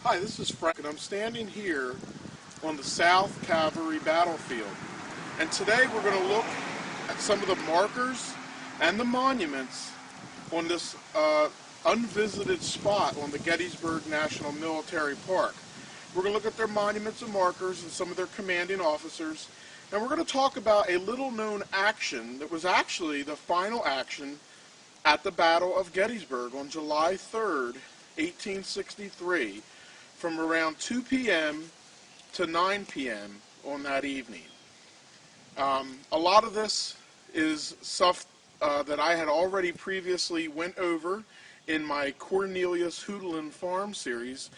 Hi, this is Frank, and I'm standing here on the South Cavalry battlefield. And today we're going to look at some of the markers and the monuments on this unvisited spot on the Gettysburg National Military Park. We're going to look at their monuments and markers and some of their commanding officers. And we're going to talk about a little-known action that was actually the final action at the Battle of Gettysburg on July 3rd, 1863. From around 2 p.m. to 9 p.m. on that evening. A lot of this is stuff that I had already previously went over in my Cornelius Hoodlin Farm series.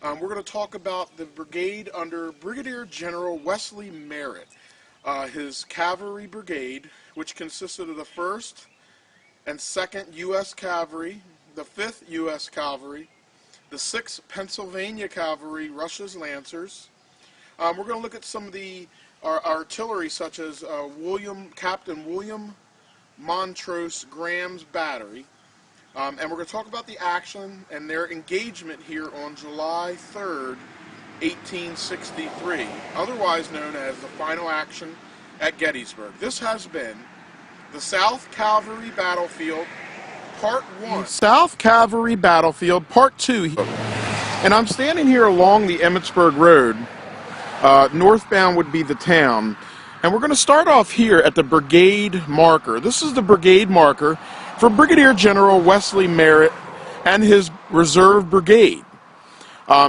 We're going to talk about the brigade under Brigadier General Wesley Merritt, his cavalry brigade, which consisted of the 1st and 2nd U.S. Cavalry, the 5th U.S. Cavalry, the 6th Pennsylvania Cavalry, Rush's Lancers. We're going to look at some of the artillery, such as Captain William Montrose Graham's battery. And we're going to talk about the action and their engagement here on July 3rd, 1863, otherwise known as the final action at Gettysburg. This has been the South Cavalry Battlefield, Part 1. South Cavalry Battlefield, Part 2. And I'm standing here along the Emmitsburg Road. Northbound would be the town. And we're going to start off here at the brigade marker. This is the brigade marker for Brigadier General Wesley Merritt and his reserve brigade.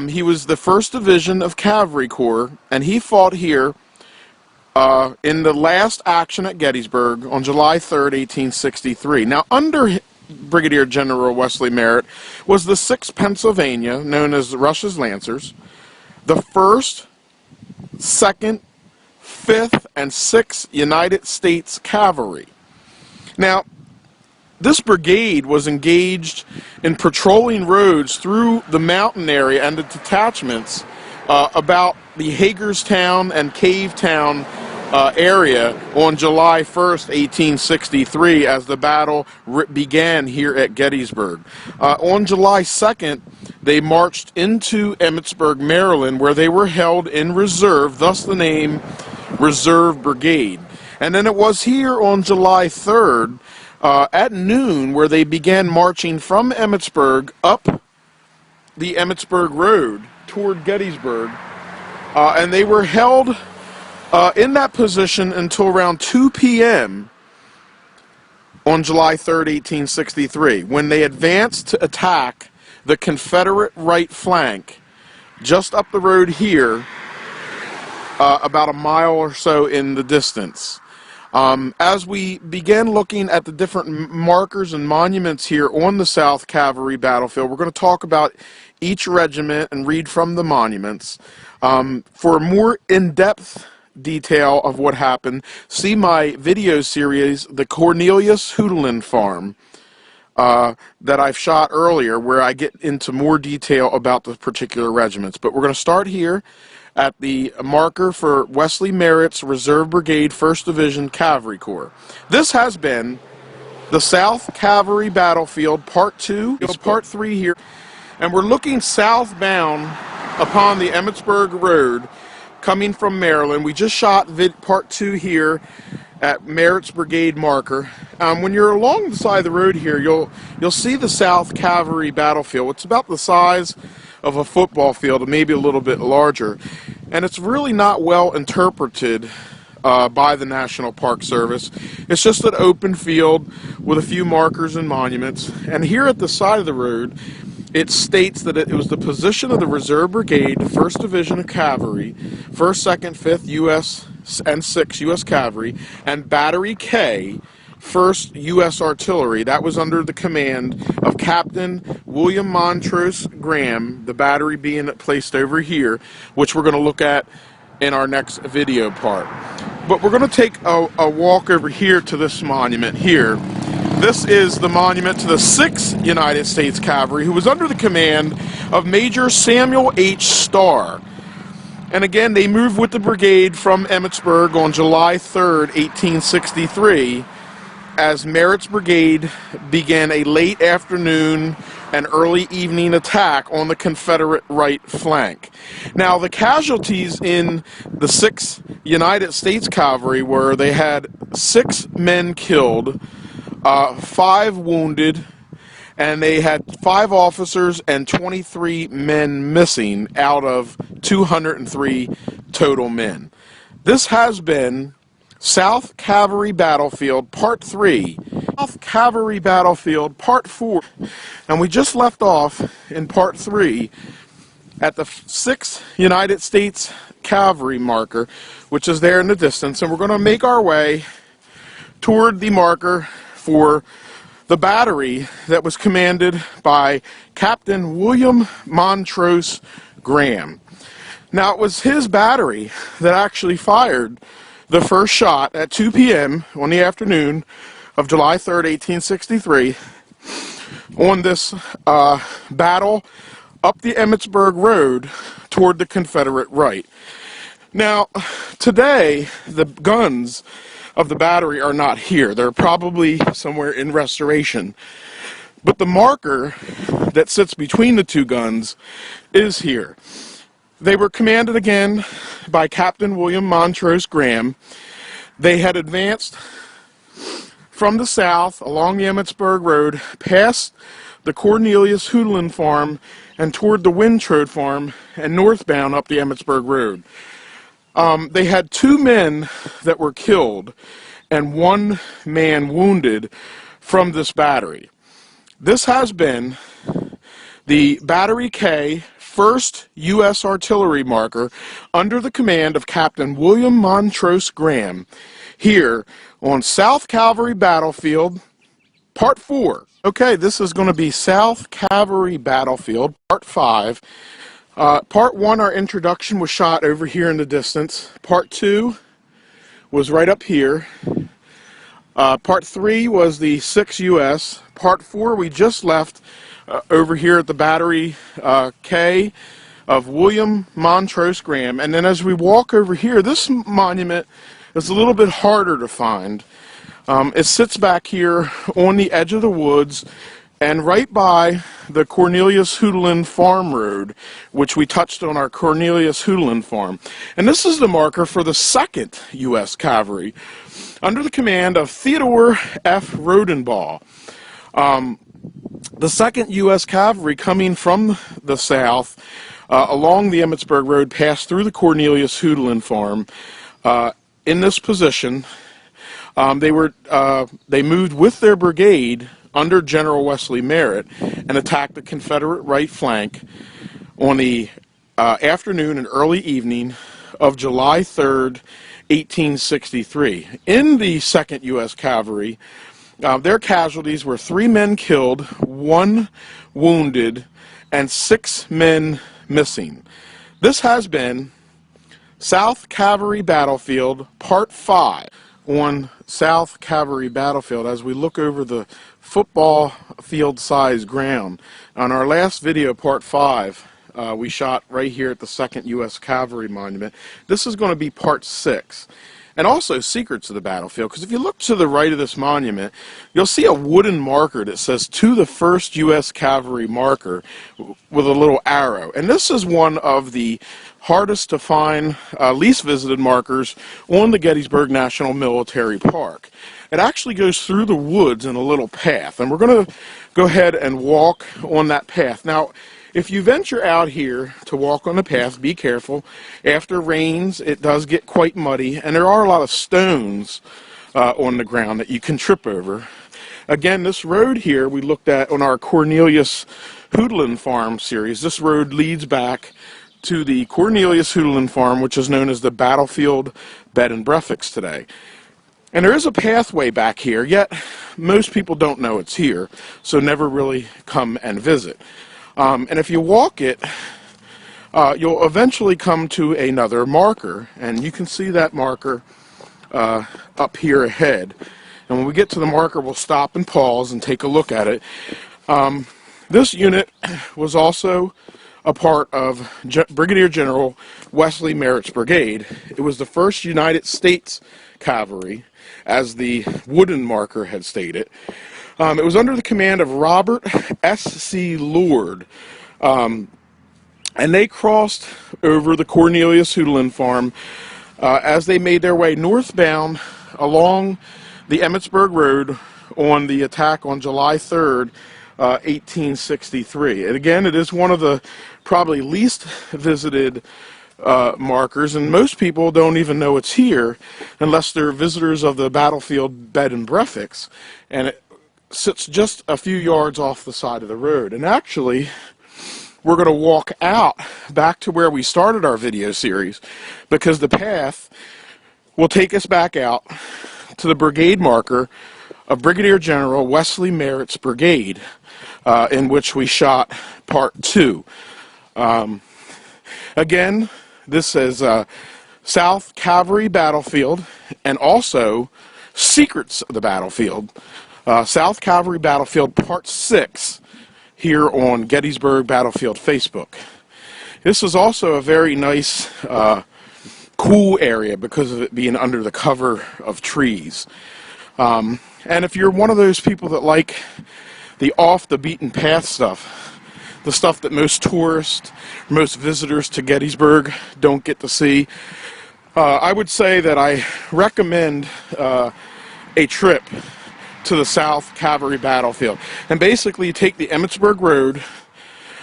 He was the 1st Division of Cavalry Corps, and he fought here in the last action at Gettysburg on July 3rd, 1863. Now, under Brigadier General Wesley Merritt was the 6th Pennsylvania, known as Rush's Lancers, the 1st, 2nd, 5th, and 6th United States Cavalry. Now, this brigade was engaged in patrolling roads through the mountain area and the detachments about the Hagerstown and Cavetown area on July 1st, 1863, as the battle began here at Gettysburg. On July 2nd, they marched into Emmitsburg, Maryland, where they were held in reserve, thus the name Reserve Brigade. And then it was here on July 3rd, at noon, where they began marching from Emmitsburg up the Emmitsburg Road toward Gettysburg, and they were held in that position until around 2 p.m. on July 3rd, 1863, when they advanced to attack the Confederate right flank just up the road here, about a mile or so in the distance. As we began looking at the different markers and monuments here on the South Cavalry battlefield, we're going to talk about each regiment and read from the monuments. For a more in-depth detail of what happened, see my video series, The Cornelius Hoodlin Farm, that I've shot earlier, where I get into more detail about the particular regiments. But we're going to start here at the marker for Wesley Merritt's Reserve Brigade, 1st Division Cavalry Corps. This has been the South Cavalry Battlefield, Part 2. It's Part 3 here. And we're looking southbound upon the Emmitsburg Road, coming from Maryland. We just shot Part 2 here at Merritt's Brigade marker. When you're along the side of the road here, you'll see the South Cavalry Battlefield. It's about the size of a football field, maybe a little bit larger. And it's really not well interpreted by the National Park Service. It's just an open field with a few markers and monuments. And here at the side of the road, it states that it was the position of the Reserve Brigade, 1st Division of Cavalry, 1st, 2nd, 5th U.S. and 6th U.S. Cavalry, and Battery K, 1st U.S. Artillery. That was under the command of Captain William Montrose Graham, the battery being placed over here, which we're going to look at in our next video part. But we're going to take a walk over here to this monument here. This is the monument to the 6th United States Cavalry, who was under the command of Major Samuel H. Starr. And again, they moved with the brigade from Emmitsburg on July 3rd, 1863, as Merritt's brigade began a late afternoon and early evening attack on the Confederate right flank. Now, the casualties in the 6th United States Cavalry were they had 6 men killed, 5 wounded, and they had 5 officers and 23 men missing out of 203 total men. This has been South Cavalry Battlefield Part 3, South Cavalry Battlefield Part 4, and we just left off in Part 3 at the 6th United States Cavalry marker, which is there in the distance, and we're going to make our way toward the marker for the battery that was commanded by Captain William Montrose Graham. Now, it was his battery that actually fired the first shot at 2 p.m. on the afternoon of July 3rd, 1863, on this battle up the Emmitsburg Road toward the Confederate right. Now, today, the guns of the battery are not here. They're probably somewhere in restoration. But the marker that sits between the 2 guns is here. They were commanded again by Captain William Montrose Graham. They had advanced from the south along the Emmitsburg Road, past the Cornelius Hoodlin farm and toward the Wintrode farm, and northbound up the Emmitsburg Road. They had 2 men that were killed and 1 man wounded from this battery. This has been the Battery K, 1st U.S. Artillery marker under the command of Captain William Montrose Graham, here on South Cavalry Battlefield, Part 4. Okay, this is going to be South Cavalry Battlefield, Part 5. Part 1, our introduction, was shot over here in the distance. Part 2 was right up here. Part 3 was the 6th U.S. Part 4 we just left over here at the Battery K of William Montrose Graham. And then as we walk over here, this monument is a little bit harder to find. It sits back here on the edge of the woods and right by the Cornelius Hoodlin Farm Road, which we touched on our Cornelius Hoodlin Farm. And this is the marker for the 2nd U.S. Cavalry under the command of Theodore F. Rodenbaugh. The 2nd U.S. Cavalry, coming from the south along the Emmitsburg Road, passed through the Cornelius Hoodlin Farm. In this position, they moved with their brigade under General Wesley Merritt and attacked the Confederate right flank on the afternoon and early evening of July 3rd, 1863. In the 2nd U.S. Cavalry, their casualties were 3 men killed, 1 wounded, and 6 men missing. This has been South Cavalry Battlefield, Part 5. On South Cavalry Battlefield, as we look over the football field size ground. On our last video, Part 5, we shot right here at the 2nd U.S. Cavalry Monument. This is going to be Part 6. And also secrets of the battlefield, because if you look to the right of this monument, you'll see a wooden marker that says "To the 1st U.S. Cavalry marker" with a little arrow. And this is one of the hardest to find, least visited markers on the Gettysburg National Military Park. It actually goes through the woods in a little path, and we're going to go ahead and walk on that path. Now, if you venture out here to walk on the path, be careful. After rains, it does get quite muddy, and there are a lot of stones on the ground that you can trip over. Again, this road here we looked at on our Cornelius Hoodlin Farm series. This road leads back to the Cornelius Hoodlin Farm, which is known as the Battlefield Bed and Breakfast today. And there is a pathway back here, yet most people don't know it's here, so never really come and visit. And if you walk it, you'll eventually come to another marker, and you can see that marker up here ahead. And when we get to the marker, we'll stop and pause and take a look at it. This unit was also a part of Brigadier General Wesley Merritt's brigade. It was the 1st United States Cavalry, as the wooden marker had stated. It was under the command of Robert S.C. Lord, and they crossed over the Cornelius Hoodlin farm as they made their way northbound along the Emmitsburg Road on the attack on July 3rd, 1863. And again, it is one of the probably least visited markers, and most people don't even know it's here unless they're visitors of the battlefield bed and breakfast, and it sits just a few yards off the side of the road. And actually, we're going to walk out back to where we started our video series, because the path will take us back out to the brigade marker of Brigadier General Wesley Merritt's brigade, in which we shot part 2. Again, this is South Cavalry Battlefield, and also Secrets of the Battlefield. South Cavalry Battlefield Part 6 here on Gettysburg Battlefield Facebook. This is also a very nice, cool area because of it being under the cover of trees. And if you're one of those people that like the off-the-beaten-path stuff, the stuff that most tourists, most visitors to Gettysburg don't get to see, I would say that I recommend a trip to the South Cavalry Battlefield. And basically you take the Emmitsburg Road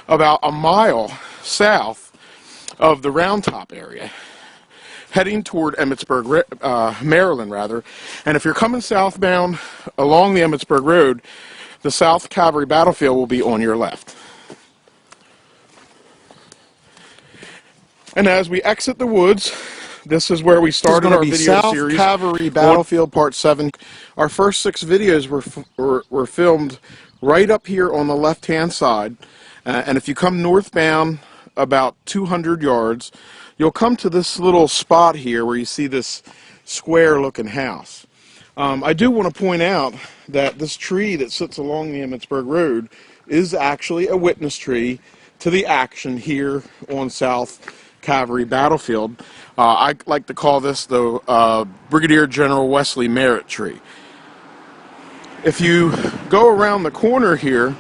about a mile south of the Round Top area, heading toward Emmitsburg, Maryland rather. And if you're coming southbound along the Emmitsburg Road, the South Cavalry Battlefield will be on your left. And as we exit the woods, this is where we started our video series. South Cavalry Battlefield Part 7. Our first 6 videos were filmed right up here on the left-hand side. And if you come northbound about 200 yards, you'll come to this little spot here where you see this square-looking house. I do want to point out that this tree that sits along the Emmitsburg Road is actually a witness tree to the action here on South Cavalry Battlefield. I like to call this the Brigadier General Wesley Merritt tree. If you go around the corner here,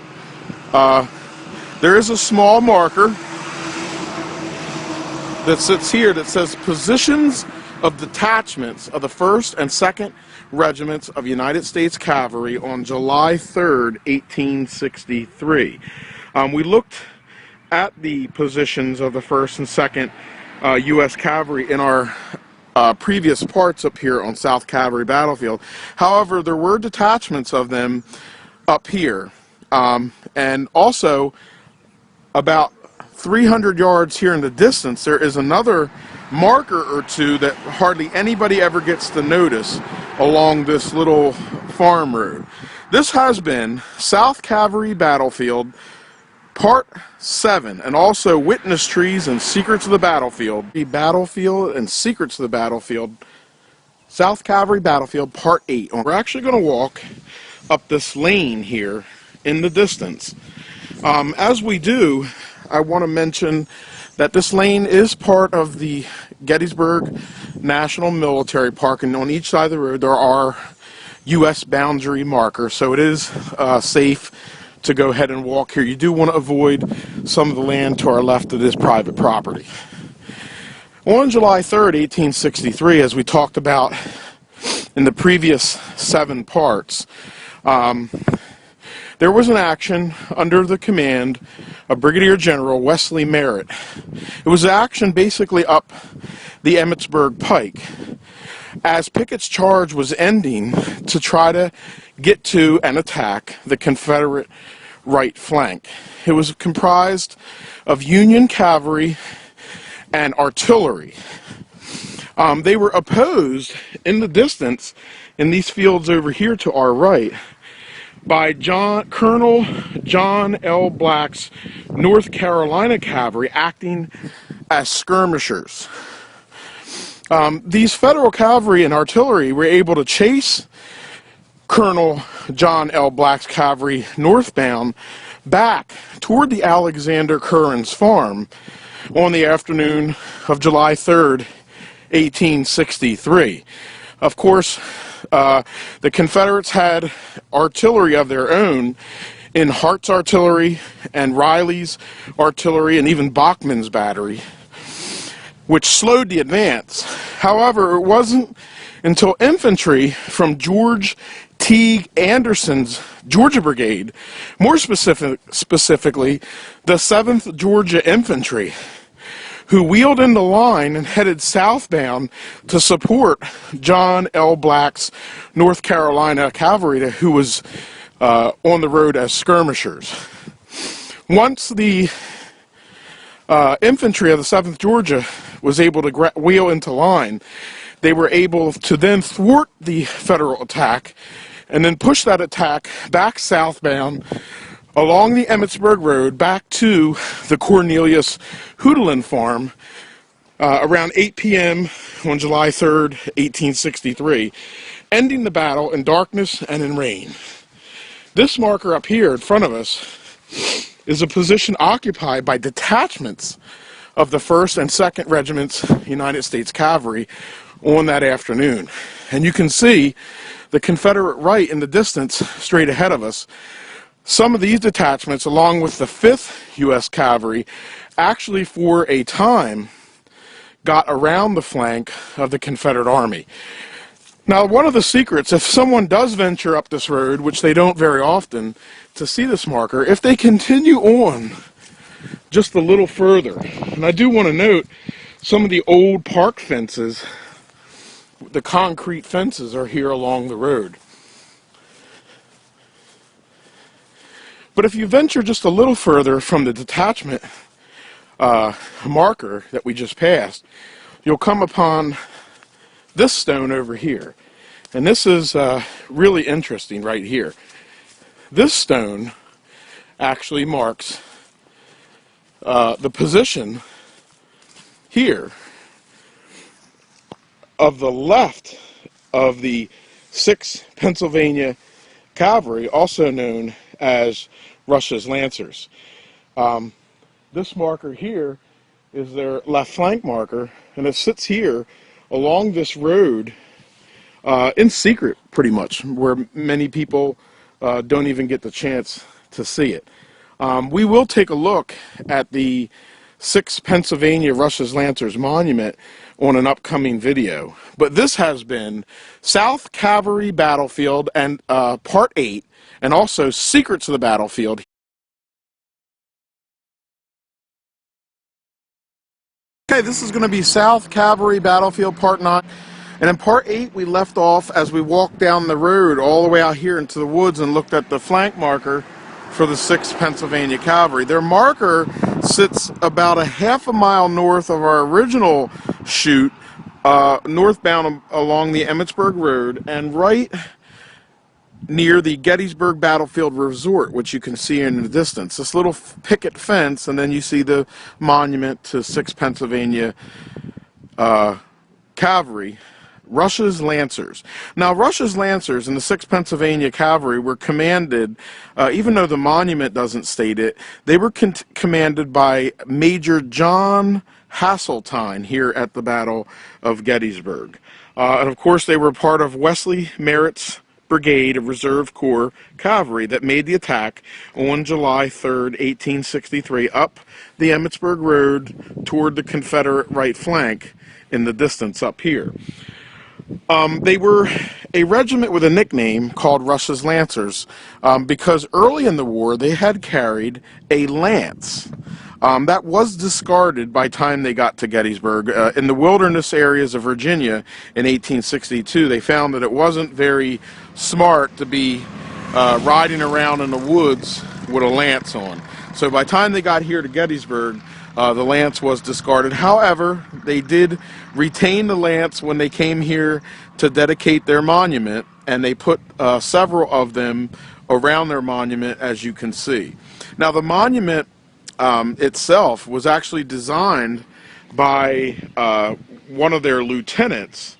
there is a small marker that sits here that says positions of detachments of the 1st and 2nd Regiments of United States Cavalry on July 3rd, 1863. We looked at the positions of the 1st and 2nd U.S. Cavalry in our previous parts up here on South Cavalry Battlefield. However, there were detachments of them up here. And also, about 300 yards here in the distance, there is another marker or two that hardly anybody ever gets to notice along this little farm road. This has been South Cavalry Battlefield Part 7, and also Witness Trees and Secrets of the Battlefield. The Battlefield and Secrets of the Battlefield, South Cavalry Battlefield Part 8. We're actually going to walk up this lane here in the distance. As we do, I want to mention that this lane is part of the Gettysburg National Military Park, and on each side of the road there are U.S. boundary markers, so it is safe to go ahead and walk here. You do want to avoid some of the land to our left that is private property. On July 3rd, 1863, as we talked about in the previous 7 parts, there was an action under the command of Brigadier General Wesley Merritt. It was an action basically up the Emmitsburg Pike, as Pickett's charge was ending to try to get to and attack the Confederate right flank. It was comprised of Union cavalry and artillery. They were opposed in the distance in these fields over here to our right by Colonel John L. Black's North Carolina cavalry acting as skirmishers. These Federal cavalry and artillery were able to chase Colonel John L. Black's cavalry northbound back toward the Alexander Curran's farm on the afternoon of July 3rd, 1863. Of course, The Confederates had artillery of their own in Hart's artillery and Riley's artillery and even Bachman's battery, which slowed the advance. However, it wasn't until infantry from George T. Anderson's Georgia Brigade, more specifically the 7th Georgia Infantry, who wheeled into line and headed southbound to support John L. Black's North Carolina Cavalry, who was on the road as skirmishers. Once the infantry of the 7th Georgia was able to wheel into line, they were able to then thwart the Federal attack and then push that attack back southbound along the Emmitsburg Road back to the Cornelius Houdelin farm around 8 p.m. on July 3rd, 1863, ending the battle in darkness and in rain. This marker up here in front of us is a position occupied by detachments of the 1st and 2nd Regiments United States Cavalry on that afternoon. And you can see the Confederate right in the distance straight ahead of us. Some of these detachments, along with the 5th U.S. Cavalry, actually for a time got around the flank of the Confederate Army. Now, one of the secrets, if someone does venture up this road, which they don't very often, to see this marker, if they continue on just a little further, and I do want to note some of the old park fences, the concrete fences are here along the road. But if you venture just a little further from the detachment marker that we just passed, you'll come upon this stone over here. And this is really interesting right here. This stone actually marks the position here of the left of the 6th Pennsylvania Cavalry, also known as Rush's Lancers. This marker here is their left flank marker, and it sits here along this road in secret, pretty much, where many people don't even get the chance to see it. We will take a look at the 6th Pennsylvania Rush's Lancers Monument on an upcoming video. But this has been South Cavalry Battlefield and Part 8, and also Secrets of the Battlefield. Okay, this is going to be South Cavalry Battlefield Part 9. And in Part 8, we left off as we walked down the road all the way out here into the woods and looked at the flank marker for the 6th Pennsylvania Cavalry. Their marker sits about a half a mile north of our original chute, northbound along the Emmitsburg Road, and right near the Gettysburg Battlefield Resort, which you can see in the distance. This little picket fence, and then you see the monument to 6th Pennsylvania Cavalry, Rush's Lancers. Now, Rush's Lancers and the 6th Pennsylvania Cavalry were commanded, even though the monument doesn't state it, they were commanded by Major John Hasseltine here at the Battle of Gettysburg. And of course, they were part of Wesley Merritt's Brigade of Reserve Corps Cavalry that made the attack on July 3rd, 1863, up the Emmitsburg Road toward the Confederate right flank in the distance up here. They were a regiment with a nickname called Rush's Lancers because early in the war they had carried a lance. That was discarded by the time they got to Gettysburg. In the wilderness areas of Virginia in 1862, they found that it wasn't very smart to be riding around in the woods with a lance on. So by the time they got here to Gettysburg, the lance was discarded. However, they did retain the lance when they came here to dedicate their monument, and they put several of them around their monument, as you can see. Now, the monument itself was actually designed by one of their lieutenants,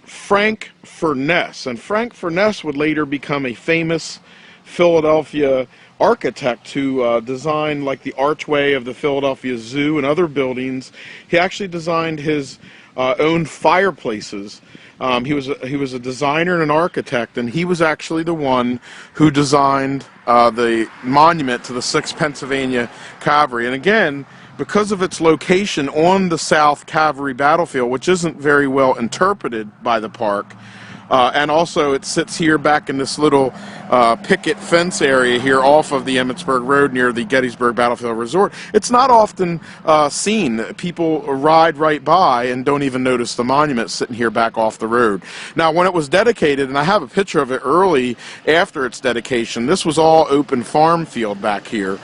Frank Furness. And Frank Furness would later become a famous Philadelphia architect who designed like the archway of the Philadelphia Zoo and other buildings. He actually designed his owned fireplaces. He was a designer and an architect, and he was actually the one who designed the monument to the 6th Pennsylvania Cavalry. And again, because of its location on the South Cavalry battlefield, which isn't very well interpreted by the park, and also it sits here back in this little picket fence area here off of the Emmitsburg Road near the Gettysburg Battlefield Resort. It's not often seen. People ride right by and don't even notice the monument sitting here back off the road. Now, when it was dedicated, and I have a picture of it early after its dedication, this was all open farm field back here.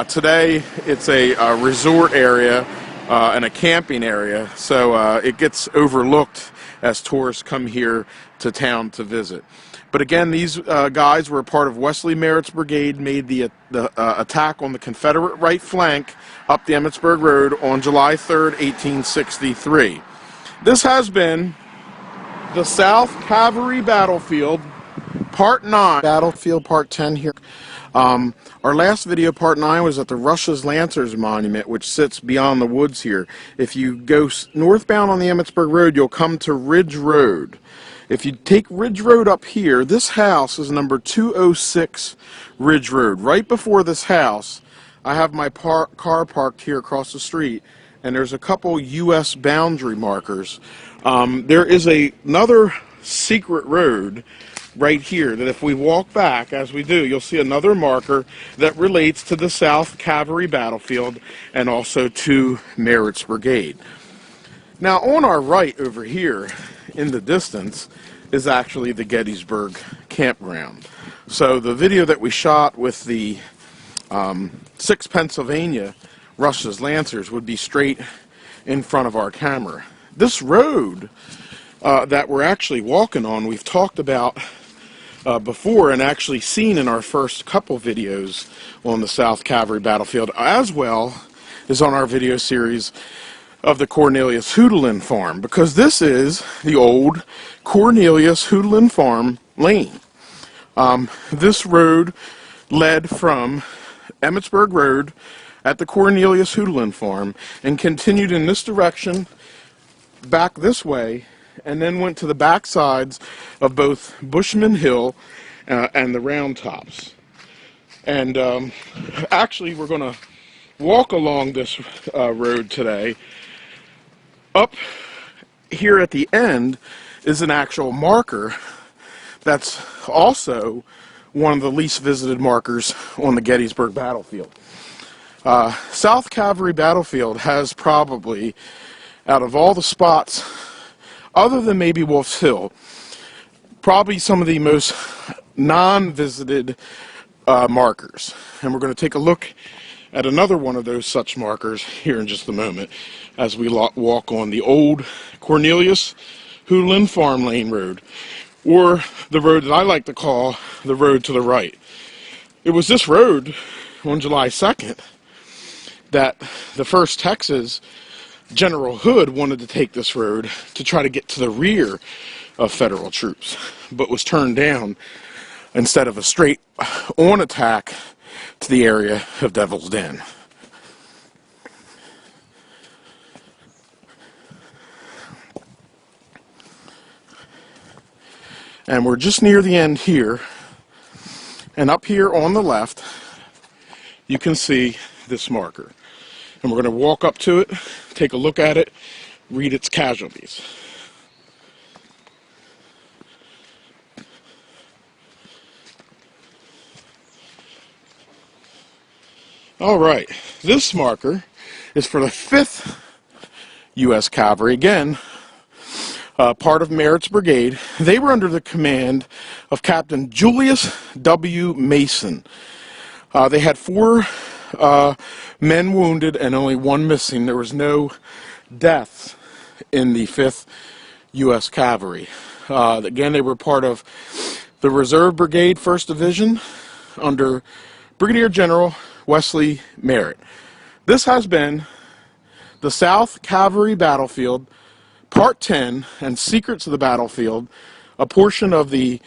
Today, it's a resort area and a camping area, so it gets overlooked as tourists come here to town to visit. But again, these guys were a part of Wesley Merritt's brigade, made the attack on the Confederate right flank up the Emmitsburg Road on July 3rd, 1863. This has been the South Cavalry Battlefield, Part 9. Battlefield Part 10 here. Our last video, Part 9, was at the Rush's Lancers Monument, which sits beyond the woods here. If you go northbound on the Emmitsburg Road, you'll come to Ridge Road. If you take Ridge Road up here, this house is number 206 Ridge Road. Right before this house, I have my car parked here across the street, and there's a couple U.S. boundary markers. There is another secret road right here that if we walk back, as we do, you'll see another marker that relates to the South Cavalry Battlefield and also to Merritt's Brigade. Now, on our right over here in the distance is actually the Gettysburg campground. So the video that we shot with the 6th Pennsylvania Rush's Lancers would be straight in front of our camera. This road that we're actually walking on, we've talked about before and actually seen in our first couple videos on the South Cavalry Battlefield, as well as on our video series of the Cornelius Houdelin Farm, because this is the old Cornelius Houdelin Farm lane. This road led from Emmitsburg Road at the Cornelius Houdelin Farm and continued in this direction back this way, and then went to the back sides of both Bushman Hill and the Round Tops. And actually, we're going to walk along this road today. Up here at the end is an actual marker that's also one of the least visited markers on the Gettysburg battlefield. South Cavalry Battlefield has probably, out of all the spots, other than maybe Wolf's Hill, probably some of the most non-visited markers. And we're going to take a look at another one of those such markers here in just a moment as we walk on the old Cornelius Houdelin Farm Lane Road, or the road that I like to call the road to the right. It was this road on July 2nd that the 1st Texas General Hood wanted to take this road to try to get to the rear of federal troops, but was turned down instead of a straight on attack to the area of Devil's Den. And we're just near the end here, and up here on the left you can see this marker, and we're going to walk up to it, take a look at it, read its casualties. Alright, this marker is for the 5th U.S. Cavalry, again, part of Merritt's Brigade. They were under the command of Captain Julius W. Mason. They had 4 men wounded and only 1 missing. There was no deaths in the 5th U.S. Cavalry. Again, they were part of the Reserve Brigade, 1st Division, under Brigadier General Wesley Merritt. This has been the South Cavalry Battlefield, Part 10, and Secrets of the Battlefield, a portion of the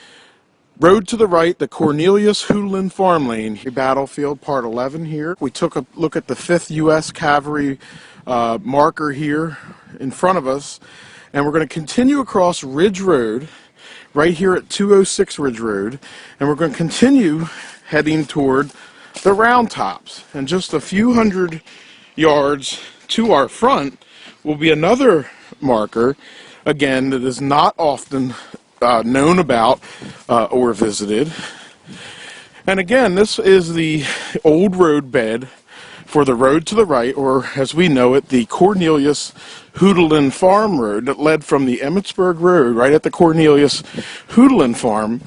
road to the right, the Cornelius Houdelin Farm Lane Battlefield, Part 11 here. We took a look at the 5th U.S. Cavalry marker here in front of us, and we're going to continue across Ridge Road right here at 206 Ridge Road, and we're going to continue heading toward the Round Tops. And just a few hundred yards to our front will be another marker, again, that is not often known about or visited. And again, this is the old road bed for the road to the right, or as we know it, the Cornelius Hoodelin Farm Road that led from the Emmitsburg Road right at the Cornelius Hoodelin Farm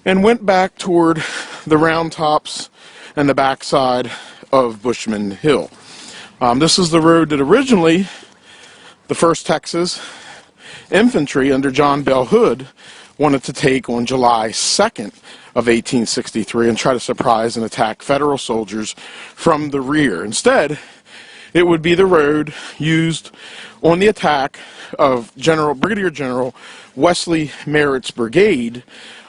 and went back toward the Round Tops and the backside of Bushman Hill. This is the road that originally the 1st Texas Infantry under John Bell Hood wanted to take on July 2nd of 1863 and try to surprise and attack Federal soldiers from the rear. Instead, it would be the road used on the attack of Brigadier General Wesley Merritt's brigade,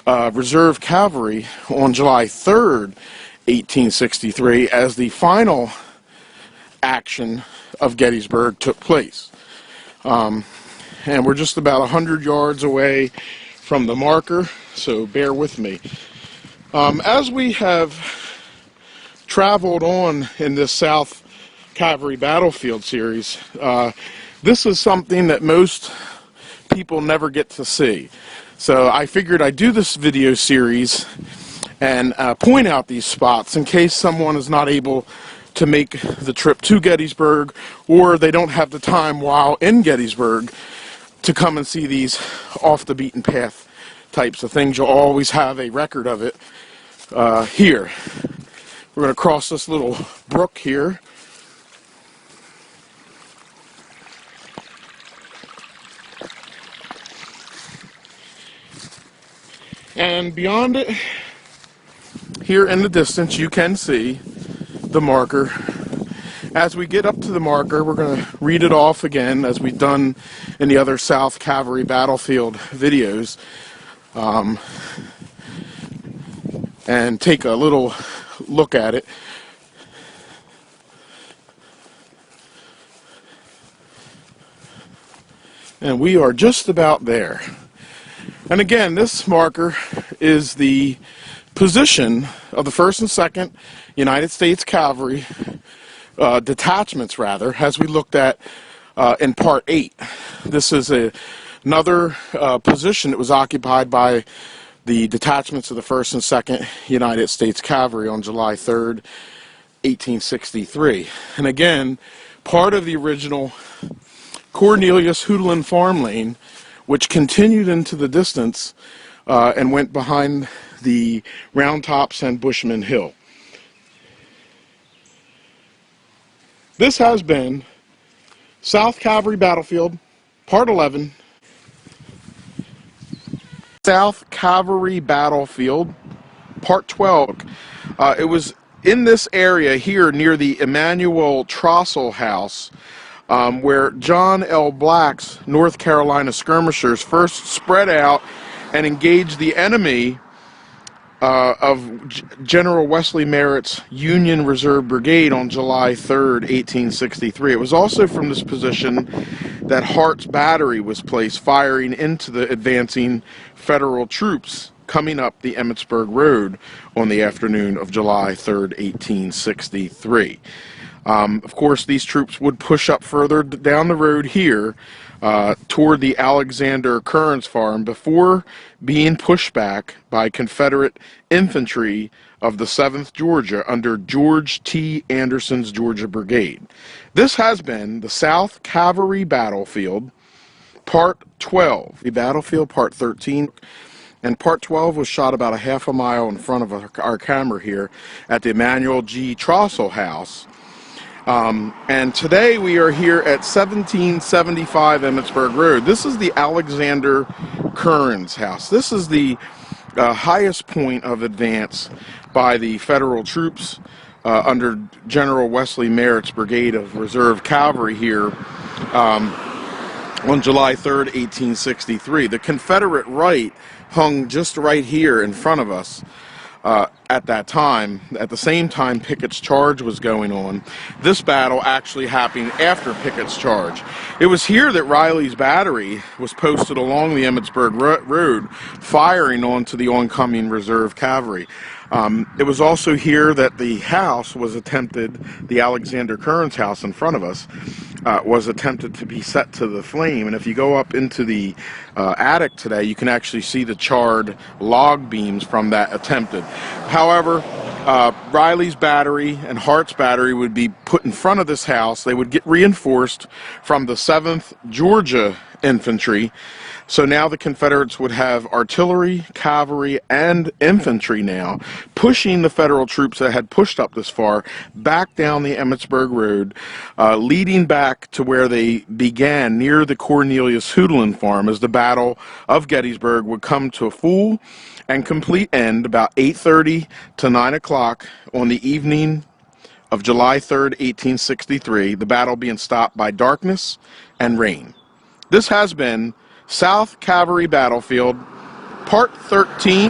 Reserve Cavalry, on July 3rd, 1863, as the final action of Gettysburg took place. And we're just about 100 yards away from the marker, so bear with me. As we have traveled on in this South Cavalry Battlefield series, this is something that most people never get to see. So I figured I'd do this video series and point out these spots in case someone is not able to make the trip to Gettysburg, or they don't have the time while in Gettysburg to come and see these off the beaten path types of things. You'll always have a record of it here. We're going to cross this little brook here. And beyond it, here in the distance, you can see the marker. As we get up to the marker, we're going to read it off again, as we've done in the other South Cavalry Battlefield videos, and take a little look at it. And we are just about there. And again, this marker is the position of the 1st and 2nd United States Cavalry detachments, rather, as we looked at in Part 8. This is another position that was occupied by the detachments of the 1st and 2nd United States Cavalry on July 3rd, 1863. And again, part of the original Cornelius Hoodelin Farm Lane, which continued into the distance and went behind the Round Tops and Bushman Hill. This has been South Cavalry Battlefield, Part 11. South Cavalry Battlefield, Part 12. It was in this area here near the Emanuel Trossel House where John L. Black's North Carolina skirmishers first spread out and engaged the enemy of General Wesley Merritt's Union Reserve Brigade on July 3rd, 1863. It was also from this position that Hart's battery was placed, firing into the advancing Federal troops coming up the Emmitsburg Road on the afternoon of July 3rd, 1863. Of course, these troops would push up further down the road here toward the Alexander Curran's Farm before being pushed back by Confederate infantry of the 7th Georgia under George T. Anderson's Georgia Brigade. This has been the South Cavalry Battlefield, Part 12. The Battlefield, Part 13. And Part 12 was shot about a half a mile in front of our camera here at the Emanuel G. Trossel House. And today we are here at 1775 Emmitsburg Road. This is the Alexander Curran's house. This is the highest point of advance by the Federal troops under General Wesley Merritt's Brigade of Reserve Cavalry here on July 3rd, 1863. The Confederate right hung just right here in front of us. at that time. At the same time Pickett's charge was going on. This battle actually happened after Pickett's charge. It was here that Riley's battery was posted along the Emmitsburg Road, firing onto the oncoming reserve cavalry. It was also here that the house was attempted, the Alexander Kearns house in front of us, was attempted to be set to the flame. And if you go up into the attic today, you can actually see the charred log beams from that attempted. However, Riley's battery and Hart's battery would be put in front of this house. They would get reinforced from the 7th Georgia Infantry. So now the Confederates would have artillery, cavalry, and infantry now, pushing the Federal troops that had pushed up this far back down the Emmitsburg Road, leading back to where they began near the Cornelius Hoodlin farm, as the Battle of Gettysburg would come to a full and complete end about 8:30 to 9 o'clock on the evening of July 3rd, 1863, the battle being stopped by darkness and rain. This has been South Cavalry Battlefield, Part 13.